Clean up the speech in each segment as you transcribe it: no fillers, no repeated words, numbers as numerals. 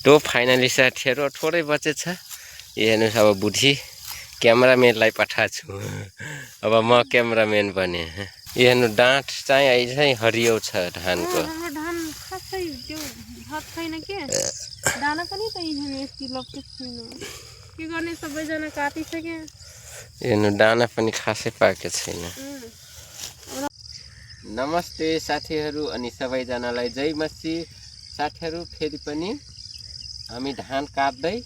तो फाइनली साथीहरु थोरै बचेछ। हेर्नुस् अब बुढी क्यामेराम्यानलाई पठाछु। अब म क्यामेराम्यान बने। हेर्नु डाँठ चाहिँ अहिले हरियो छ धानको। हाम्रो धान खासै त्यो भात छैन के दाना पनि त यहाँ यति लप्टे छैन के गर्ने सबैजना काटिसके। हेर्नु दाना पनि खासै पाकेको छैन। नमस्ते साथीहरु अनि सबैजनालाई जय मसी। साथीहरु फेरि पनि हामी धान काट्दै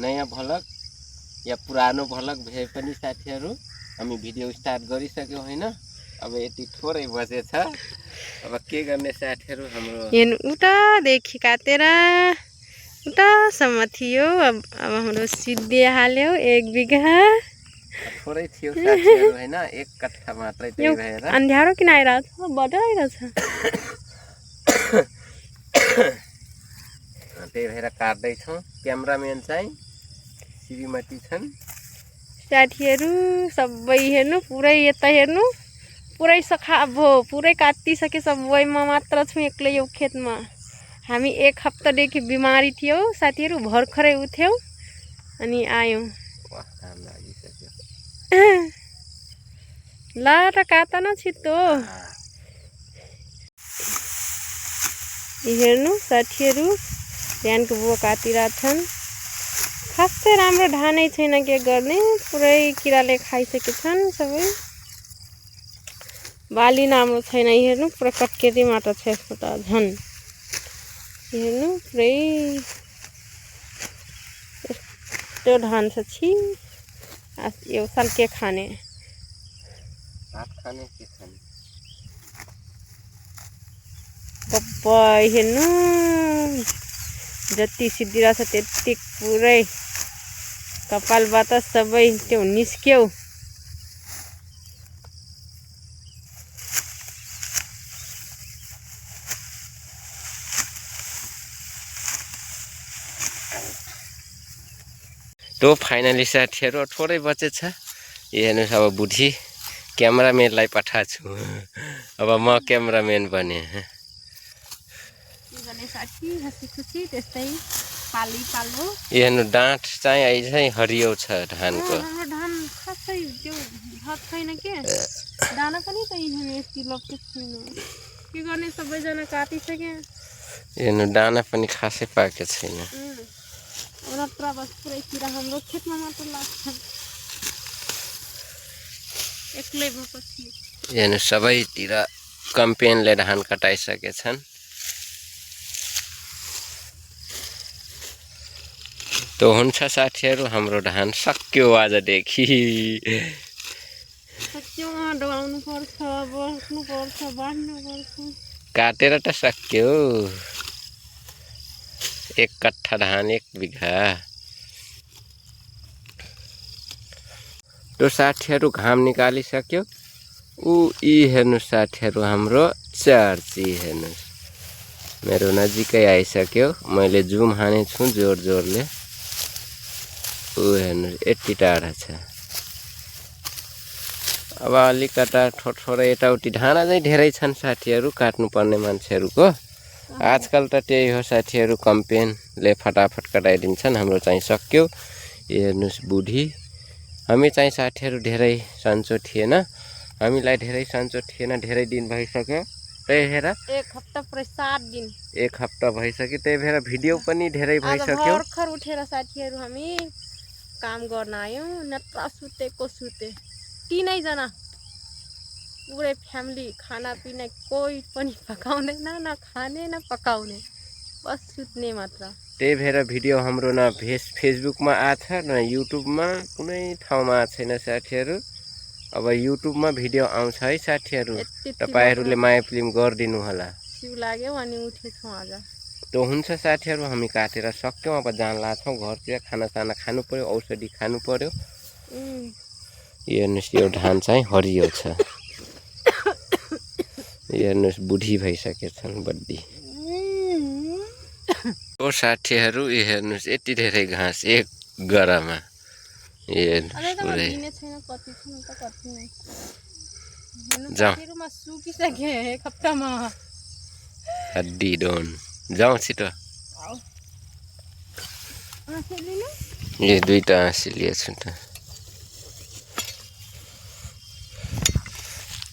नयाँ भलक या पुरानो भलक भए पनि साथीहरु हामी भिडियो स्टार्ट गरिसक्यौ हैन। अब यति थोरै बचेछ। अब के गर्ने साथीहरु हाम्रो हेर्नु उता देखि काटेर उतासम्म थियो। अब हाम्रो सिद्धिहाल्यो 1 बिघा। थोरै थियो साथीहरु हैन 1 कट्ठा मात्रै त्यही भएर अन्ध्यारो किन आइरहेछ बदर आइरहेछ। त्यही भएर काट्दै छौं। क्यामेराम्यान चाहिँ श्रीमती छन्। साथीहरु सबै हेर्नु पुरै यता हेर्नु पुरै सखाबो पुरै काटिसके सबै म मात्र छु एक्लै यो खेतमा। हामी 1 हप्तादेखि बिमारी थियौ साथीहरु भर्खरै उठ्यौ अनि आयौ। वाह काम लागिसक्यो। ल त काट न छिटो। हेर्नु साथीहरु ध्यानको बुवा काटिरहेछन्। खासै राम्रो धानै छैन के गर्ने पुरै किराले खाइसकेछन् सबै। बाली राम्रो छैन हेर्नु पुरा कटकेटी मात्र छ यसको त झन्। हेर्नु पुरै यस्तो धान छ छि। यो साल के खाने भात खाने के खाने पप्पै हेर्नु जति सिद्धिरहेछ त्यति पुरै कपालबाट सबै त्यो निस्क्यो। तो फाइनली साथीहरु थोरै बचेछ। हेर्नुस् अब बुढी क्यामेराम्यानलाई पठाछु। अब म क्यामेराम्यान बने। साथी हसी खुसी त्यस्तै पाली पालो। हेर्नु डाँठ चाहिँ अहिले हरियो छ धानको। हाम्रो धान खासै त्यो भात छैन के दाना पनि त यहाँ यति लप्टे छैन के गर्ने सबैजना काटिसके। हेर्नु दाना पनि खासै पाकेको छैन। नत्र बस पुरै किरा हाम्रो खेतमा मात्र लाग्छ एक्लै भएपछि। हेर्नु सबैतिर कम्पेनले धान कटाइसकेछन्। तो हुन्छ साथीहरु हाम्रो धान सक्यो आजदेखि। सक्यो डगाउनु पर्छ बस्नु पर्छ बाँड्नु पर्छ। काटेर त सक्यो 1 कट्ठा धान 1 बिघा। तो साथीहरु घाम निकालिसक्यो। यी हेर्नु साथीहरु हाम्रो चर्ची हेर्नु मेरो नजिकै आइसक्यो। मैले जुम हाने छु जोर जोरले। हेर्नु यति टाढा छ। अब अलिकता थोरै यताउति धाना चाहिँ धेरै छन् साथीहरु काट्नु पर्ने मान्छेहरुको। आजकल त त्यही हो साथीहरु कम्पेनले फटाफट कटाइदिन्छन्। हाम्रो चाहिँ सक्यो। हेर्नुस् बुढी हामी चाहिँ साथीहरु धेरै सन्चो थिएन। हामीलाई धेरै सन्चो थिएन धेरै दिन भइसक्यो। त्यही भएर 1 हप्ता पुरै 7 दिन 1 हप्ता भइसक्यो। त्यही भएर भिडियो पनि धेरै भइसक्यो। आज भर्खर उठेर साथीहरु हामी काम गर्न आयौं। नत्र सुतेको सुते 3 जना पुरै फ्यामिली खाना पिना कोही पनि पकाउँदैन न खाने न पकाउने बस सुत्ने मात्र। त्यही भएर भिडियो हाम्रो न फेसबुकमा आछ न युट्युबमा कुनै ठाउँमा छैन साथीहरु। अब युट्युबमा भिडियो आउँछ है साथीहरु। तपाईहरुले माया फिल्म गर्दिनु होला। सिउ लाग्यो अनि उठेछौं आज। तो हुन्छ साथीहरु हामी काटेर सक्यौं। अब जान लाग्छौं घरतिर खानासाना खानु पर्यो औषधि खानु पर्यो। हेर्नुस् यो धान चाहिँ हरियो छ। हेर्नुस् बुढी भइसकेछन् बड्डी। ओ साथीहरु हेर्नुस् यति धेरै घाँस 1 गरामा। हेर्नुस् पुरै हड्डी डोन जाउँ छिटो। आँसे लिनु यो दुईटा आँसी लिएछु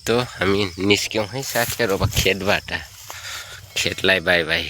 त हामी निस्क्यौँ है साथीहरू अब खेतबाट खेतलाई बाई बाई